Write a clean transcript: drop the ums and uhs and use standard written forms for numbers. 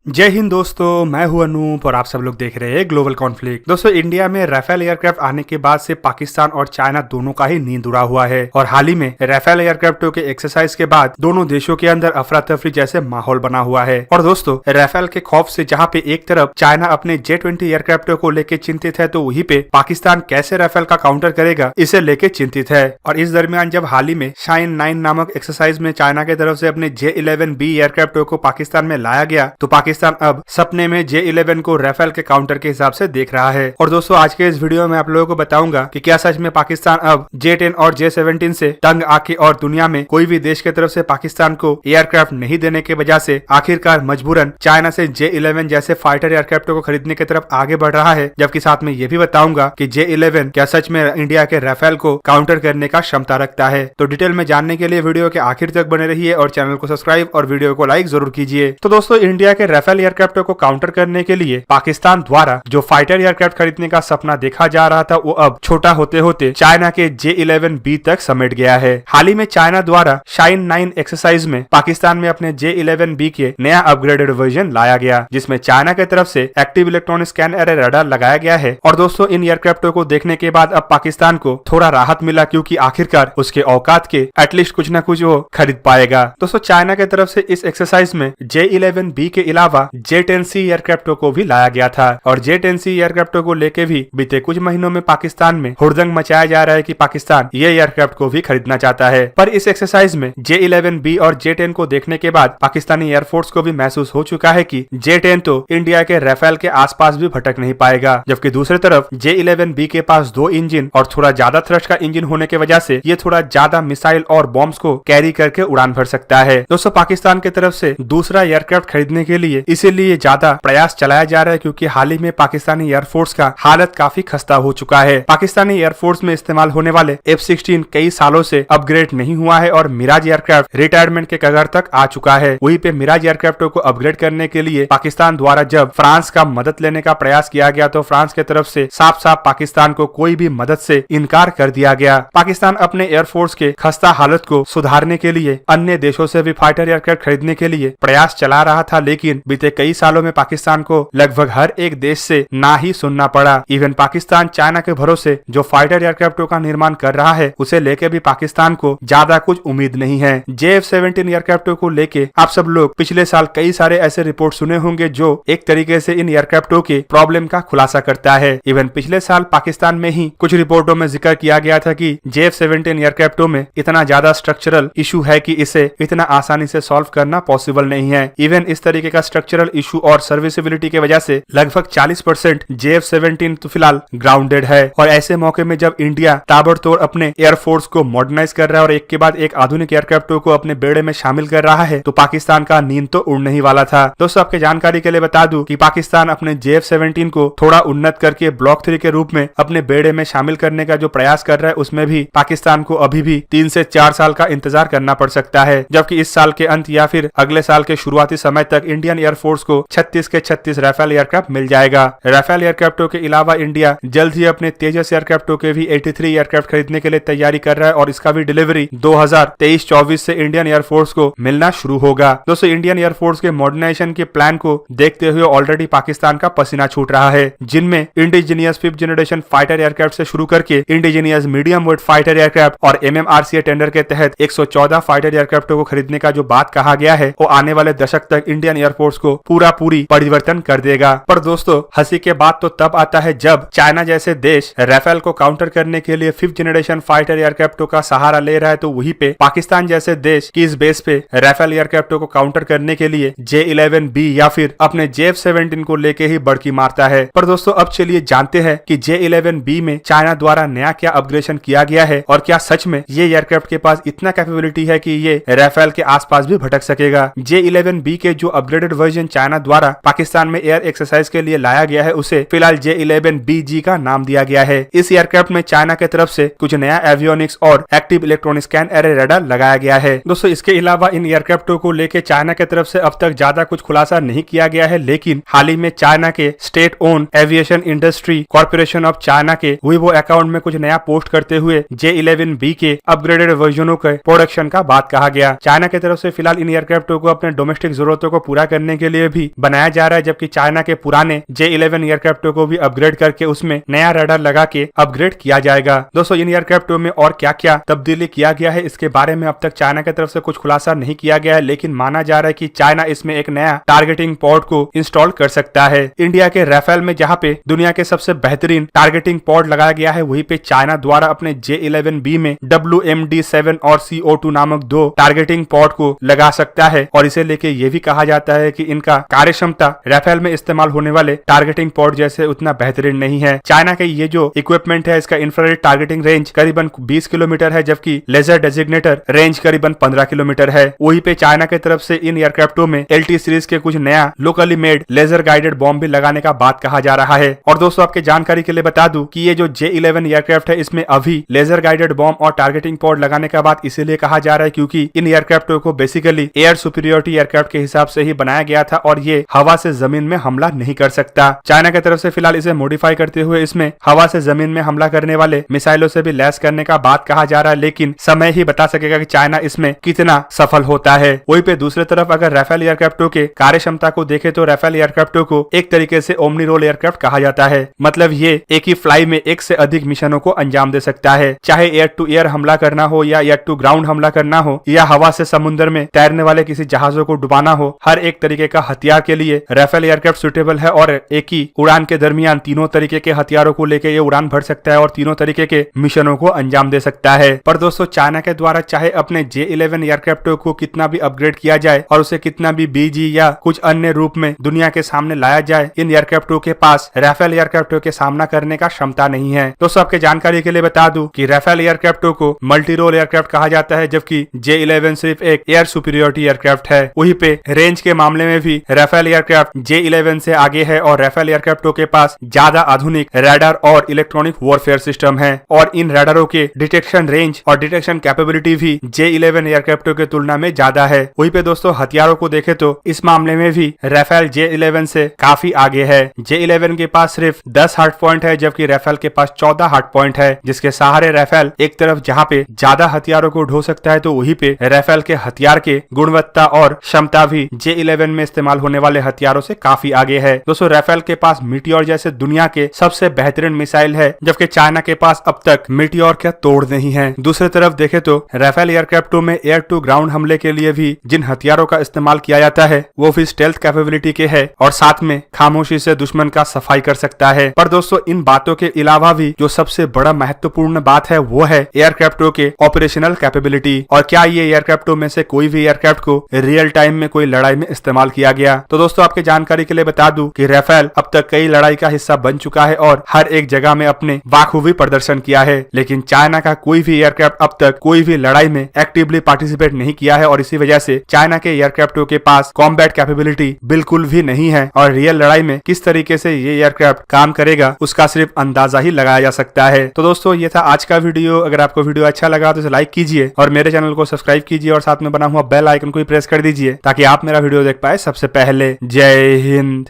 जय हिंद दोस्तों, मैं हूं अनूप और आप सब लोग देख रहे हैं ग्लोबल कॉन्फ्लिक्ट। दोस्तों, इंडिया में राफेल एयरक्राफ्ट आने के बाद से पाकिस्तान और चाइना दोनों का ही नींद उड़ा हुआ है और हाल ही में राफेल एयरक्राफ्टों के एक्सरसाइज के बाद दोनों देशों के अंदर अफरा तफरी जैसे माहौल बना हुआ है। और दोस्तों, राफेल के खौफ से जहां पे एक तरफ चाइना अपने J-20 एयरक्राफ्टों को लेकर चिंतित है, तो वहीं पे पाकिस्तान कैसे राफेल का काउंटर करेगा इसे लेके चिंतित है। और इस दरमियान जब हाल ही में शाइन 9 नामक एक्सरसाइज में चाइना की तरफ से अपने J-11B एयरक्राफ्टों को पाकिस्तान में लाया गया, तो पाकिस्तान अब सपने में J-11 को राफेल के काउंटर के हिसाब से देख रहा है। और दोस्तों, आज के इस वीडियो में आप लोगों को बताऊंगा कि क्या सच में पाकिस्तान अब J-10 और J-17 से तंग आके और दुनिया में कोई भी देश की तरफ से पाकिस्तान को एयरक्राफ्ट नहीं देने के वजह से आखिरकार मजबूरन चाइना से J-11 जैसे फाइटर एयरक्राफ्टों को खरीदने की तरफ आगे बढ़ रहा है। जबकि साथ में ये भी बताऊंगा कि J-11 क्या सच में इंडिया के राफेल को काउंटर करने का क्षमता रखता है। तो डिटेल में जानने के लिए वीडियो के आखिर तक बने रहिए और चैनल को सब्सक्राइब और वीडियो को लाइक जरूर कीजिए। तो दोस्तों, इंडिया के राफेल एयरक्राफ्ट को काउंटर करने के लिए पाकिस्तान द्वारा जो फाइटर एयरक्राफ्ट खरीदने का सपना देखा जा रहा था, वो अब छोटा होते होते चाइना के J-11B तक समेट गया है। हाल ही में चाइना द्वारा शाइन 9 एक्सरसाइज में पाकिस्तान में अपने J-11B के नया अपग्रेडेड वर्जन लाया गया, जिसमें चाइना की तरफ से active electronic scan array radar लगाया गया है। और दोस्तों, इन एयरक्राफ्टों को देखने के बाद अब पाकिस्तान को थोड़ा राहत मिला, क्योंकि आखिरकार उसके औकात के एटलीस्ट कुछ न कुछ वो खरीद पाएगा। दोस्तों, चाइना की तरफ से इस एक्सरसाइज में J-11B के अलावा J-10C एयरक्राफ्टों को भी लाया गया था। और J-10C एयरक्राफ्टों को लेके भी बीते कुछ महीनों में पाकिस्तान में हुड़दंग मचाया जा रहा है कि पाकिस्तान ये एयरक्राफ्ट को भी खरीदना चाहता है। पर इस एक्सरसाइज में J-11B और J-10 को देखने के बाद पाकिस्तानी एयरफोर्स को भी महसूस हो चुका है कि J-10 तो इंडिया के राफेल के आसपास भी भटक नहीं पाएगा। जबकि दूसरी तरफ J-11B के पास 2 इंजन और थोड़ा ज्यादा थ्रस्ट का इंजन होने की वजह से ये थोड़ा ज्यादा मिसाइल और बॉम्ब्स को कैरी करके उड़ान भर सकता है। दोस्तों, पाकिस्तान की तरफ से दूसरा एयरक्राफ्ट खरीदने के लिए इसीलिए ज्यादा प्रयास चलाया जा रहा है, क्योंकि हाल ही में पाकिस्तानी एयरफोर्स का हालत काफी खस्ता हो चुका है। पाकिस्तानी एयरफोर्स में इस्तेमाल होने वाले F-16 कई सालों से अपग्रेड नहीं हुआ है और मिराज एयरक्राफ्ट रिटायरमेंट के कगार तक आ चुका है। वहीं पे मिराज एयरक्राफ्टों को अपग्रेड करने के लिए पाकिस्तान द्वारा जब फ्रांस का मदद लेने का प्रयास किया गया, तो फ्रांस की तरफ से साफ साफ पाकिस्तान को कोई भी मदद से इनकार कर दिया गया। पाकिस्तान अपने एयरफोर्स के खस्ता हालत को सुधारने के लिए अन्य देशों से भी फाइटर एयरक्राफ्ट खरीदने के लिए प्रयास चला रहा था, लेकिन बीते कई सालों में पाकिस्तान को लगभग हर एक देश से ना ही सुनना पड़ा। इवन पाकिस्तान चाइना के भरोसे जो फाइटर एयरक्राफ्टों का निर्माण कर रहा है, उसे लेके भी पाकिस्तान को ज्यादा कुछ उम्मीद नहीं है। J-17 एयरक्राफ्टों को लेके आप सब लोग पिछले साल कई सारे ऐसे रिपोर्ट सुने होंगे जो एक तरीके से इन एयरक्राफ्टों के प्रॉब्लम का खुलासा करता है। इवन पिछले साल पाकिस्तान में ही कुछ रिपोर्टों में जिक्र किया गया था कि J-17 एयरक्राफ्टों में इतना ज्यादा स्ट्रक्चरल इशू है कि इसे इतना आसानी से सॉल्व करना पॉसिबल नहीं है। इवन इस तरीके का स्ट्रक्चरल इशू और सर्विसेबिलिटी की वजह से लगभग 40% J-17 तो फिलहाल ग्राउंडेड है। और ऐसे मौके में जब इंडिया ताबड़तोड़ अपने एयरफोर्स को मॉडर्नाइज कर रहा है और एक के बाद एक आधुनिक एयरक्राफ्टों को अपने बेड़े में शामिल कर रहा है, तो पाकिस्तान का नींद तो उड़ने ही वाला था। दोस्तों, आपके जानकारी के लिए बता दूं कि पाकिस्तान अपने J-17 को थोड़ा उन्नत करके ब्लॉक 3 के रूप में अपने बेड़े में शामिल करने का जो प्रयास कर रहा है, उसमें भी पाकिस्तान को अभी भी 3 से 4 साल का इंतजार करना पड़ सकता है। जबकि इस साल के अंत या फिर अगले साल के शुरुआती समय तक इंडियन एयरफोर्स को 36 के 36 राफेल एयरक्राफ्ट मिल जाएगा। राफेल एयरक्राफ्टों के अलावा इंडिया जल्द ही अपने तेजस एयरक्राफ्टों के भी 83 एयरक्राफ्ट खरीदने के लिए तैयारी कर रहा है और इसका भी डिलीवरी 2023-24 से इंडियन एयरफोर्स को मिलना शुरू होगा। दोस्तों, इंडियन एयरफोर्स के मॉडर्नाइजेशन के प्लान को देखते हुए ऑलरेडी पाकिस्तान का पसीना छूट रहा है, जिनमें indigenous 5th generation fighter aircraft से शुरू करके indigenous medium wait fighter aircraft और MMRCA टेंडर के तहत 114 फाइटर एयरक्राफ्टों को खरीदने का जो बात कहा गया है, वो आने वाले दशक तक इंडियन एयरफोर्स को पूरी परिवर्तन कर देगा। पर दोस्तों, हंसी के बात तो तब आता है जब चाइना जैसे देश राफेल को काउंटर करने के लिए 5th जनरेशन फाइटर एयरक्राफ्टों का सहारा ले रहा है, तो वहीं पे पाकिस्तान जैसे देश की इस बेस पे राफेल एयरक्राफ्टों को काउंटर करने के लिए J-11B या फिर अपने J-17 को लेके ही बड़की मारता है। पर दोस्तों, अब चलिए जानते हैं कि J-11B में चाइना द्वारा नया क्या अपग्रेडेशन किया गया है और क्या सच में ये एयरक्राफ्ट के पास इतना कैपेबिलिटी है कि ये राफेल के आसपास भी भटक सकेगा। J-11B के जो अपग्रेडेड वर्जन चाइना द्वारा पाकिस्तान में एयर एक्सरसाइज के लिए लाया गया है, उसे फिलहाल J-11BG का नाम दिया गया है। इस एयरक्राफ्ट में चाइना की तरफ से कुछ नया एवियोनिक्स और active electronic scan array radar लगाया गया है। दोस्तों, इसके अलावा इन एयरक्राफ्टों को लेके चाइना की तरफ से अब तक ज्यादा कुछ खुलासा नहीं किया गया है, लेकिन हाल ही में चाइना के state own aviation industry corporation of China के वीवो अकाउंट में कुछ नया पोस्ट करते हुए J-11B के अपग्रेडेड वर्जनों के प्रोडक्शन का बात कहा गया। चाइना की तरफ से फिलहाल इन एयरक्राफ्टों को अपने डोमेस्टिक जरूरतों को पूरा करने करने के लिए भी बनाया जा रहा है, जबकि चाइना के पुराने J-11 एयरक्राफ्टों को भी अपग्रेड करके उसमें नया रडार लगा के अपग्रेड किया जाएगा। दोस्तों इन एयरक्राफ्टों में और क्या क्या तब्दीली किया गया है इसके बारे में अब तक चाइना की तरफ से कुछ खुलासा नहीं किया गया है, लेकिन माना जा रहा है कि चाइना इसमें एक नया टारगेटिंग पॉड को इंस्टॉल कर सकता है। इंडिया के राफेल में जहां पे दुनिया के सबसे बेहतरीन टारगेटिंग पॉड लगाया गया है, वहीं पे चाइना द्वारा अपने J-11B में WMD-7 और CO2 नामक दो टारगेटिंग पॉड को लगा सकता है। और इसे लेके ये भी कहा जाता है कि इनका कार्य क्षमता राफेल में इस्तेमाल होने वाले टारगेटिंग पॉड जैसे उतना बेहतरीन नहीं है। चाइना के ये जो इक्विपमेंट है इसका इंफ्रारेड टारगेटिंग रेंज करीबन 20 किलोमीटर है, जबकि लेजर डेजिग्नेटर रेंज करीबन 15 किलोमीटर है। वहीं पे चाइना की तरफ से इन एयरक्राफ्टों में LT सीरीज के कुछ नया locally made laser guided bomb भी लगाने का बात कहा जा रहा है। और दोस्तों आपके जानकारी के लिए बता दूं कि ये जो J-11 एयरक्राफ्ट है इसमें अभी लेजर गाइडेड बॉम्ब और टारगेटिंग पॉड लगाने का बात इसीलिए कहा जा रहा है क्योंकि इन एयरक्राफ्टों को बेसिकली एयर सुपीरियोरिटी एयरक्राफ्ट के हिसाब से ही बनाया गया था और ये हवा से जमीन में हमला नहीं कर सकता। चाइना की तरफ से फिलहाल इसे मॉडिफाई करते हुए इसमें हवा से जमीन में हमला करने वाले मिसाइलों से भी लैस करने का बात कहा जा रहा है, लेकिन समय ही बता सकेगा कि चाइना इसमें कितना सफल होता है। वहीं पे दूसरी तरफ अगर राफेल एयरक्राफ्टों के कार्य क्षमता को देखें तो राफेल एयरक्राफ्टों को एक तरीके से ओमनी रोल एयरक्राफ्ट कहा जाता है। मतलब ये एक ही फ्लाई में एक से अधिक मिशनों को अंजाम दे सकता है, चाहे एयर टू एयर हमला करना हो या एयर टू ग्राउंड हमला करना हो या हवा से समुद्र में तैरने वाले किसी जहाजों को डुबाना हो। हर एक तरीके का हथियार के लिए राफेल एयरक्राफ्ट सुटेबल है और एक ही उड़ान के दरमियान तीनों तरीके के हथियारों को लेकर ये उड़ान भर सकता है और तीनों तरीके के मिशनों को अंजाम दे सकता है। पर दोस्तों चाइना के द्वारा चाहे अपने J-11 एयरक्राफ्टों को कितना भी अपग्रेड किया जाए और उसे कितना भी BG या कुछ अन्य रूप में दुनिया के सामने लाया जाए, इन एयरक्राफ्टों के पास राफेल एयरक्राफ्टों के सामना करने का क्षमता नहीं है। दोस्तों आपके जानकारी के लिए बता दूं कि राफेल एयरक्राफ्टों को मल्टी रोल एयरक्राफ्ट कहा जाता है, जबकि J-11 सिर्फ एक एयर सुपीरियोरिटी एयरक्राफ्ट है। वहीं पे रेंज के मामले में भी राफेल एयरक्राफ्ट J-11 से आगे है और राफेल एयरक्राफ्टों के पास ज्यादा आधुनिक रडार और इलेक्ट्रॉनिक वॉरफेयर सिस्टम है और इन रडारों के डिटेक्शन रेंज और डिटेक्शन कैपेबिलिटी भी J-11 एयरक्राफ्टों के तुलना में ज्यादा है। वहीं पे दोस्तों हथियारों को देखे तो इस मामले में भी राफेल J-11 से काफी आगे है। J-11 के पास सिर्फ 10 हार्ड पॉइंट है, जबकि राफेल के पास 14 हार्ड पॉइंट है, जिसके सहारे राफेल एक तरफ जहाँ पे ज्यादा हथियारों को ढो सकता है तो वहीं पे राफेल के हथियार के गुणवत्ता और क्षमता भी J-11 में इस्तेमाल होने वाले हथियारों से काफी आगे है। दोस्तों राफेल के पास मीटियोर जैसे दुनिया के सबसे बेहतरीन मिसाइल है, जबकि चाइना के पास अब तक मीटियोर का तोड़ नहीं है। दूसरी तरफ देखे तो राफेल एयरक्राफ्टों में एयर टू ग्राउंड हमले के लिए भी जिन हथियारों का इस्तेमाल किया जाता है वो भी स्टेल्थ कैपेबिलिटी के है और साथ में खामोशी से दुश्मन का सफाई कर सकता है। पर दोस्तों इन बातों के अलावा भी जो सबसे बड़ा महत्वपूर्ण बात है वो है एयरक्राफ्टों के ऑपरेशनल कैपेबिलिटी और क्या ये एयरक्राफ्टों में से कोई भी एयरक्राफ्ट को रियल टाइम में कोई लड़ाई में इस्तेमाल किया गया। तो दोस्तों आपके जानकारी के लिए बता दूं कि राफेल अब तक कई लड़ाई का हिस्सा बन चुका है और हर एक जगह में अपने बाखूबी प्रदर्शन किया है, लेकिन चाइना का कोई भी एयरक्राफ्ट अब तक कोई भी लड़ाई में एक्टिवली पार्टिसिपेट नहीं किया है और इसी वजह से चाइना के एयरक्राफ्टों के पास कॉम्बैट कैपेबिलिटी बिल्कुल भी नहीं है और रियल लड़ाई में किस तरीके से ये एयरक्राफ्ट काम करेगा उसका सिर्फ अंदाजा ही लगाया जा सकता है। तो दोस्तों ये था आज का वीडियो। अगर आपको वीडियो अच्छा लगा तो इसे लाइक कीजिए और मेरे चैनल को सब्सक्राइब कीजिए और साथ में बना हुआ बेल आइकन को भी प्रेस कर दीजिए ताकि आप मेरा वीडियो देख पाए सबसे पहले। जय हिंद।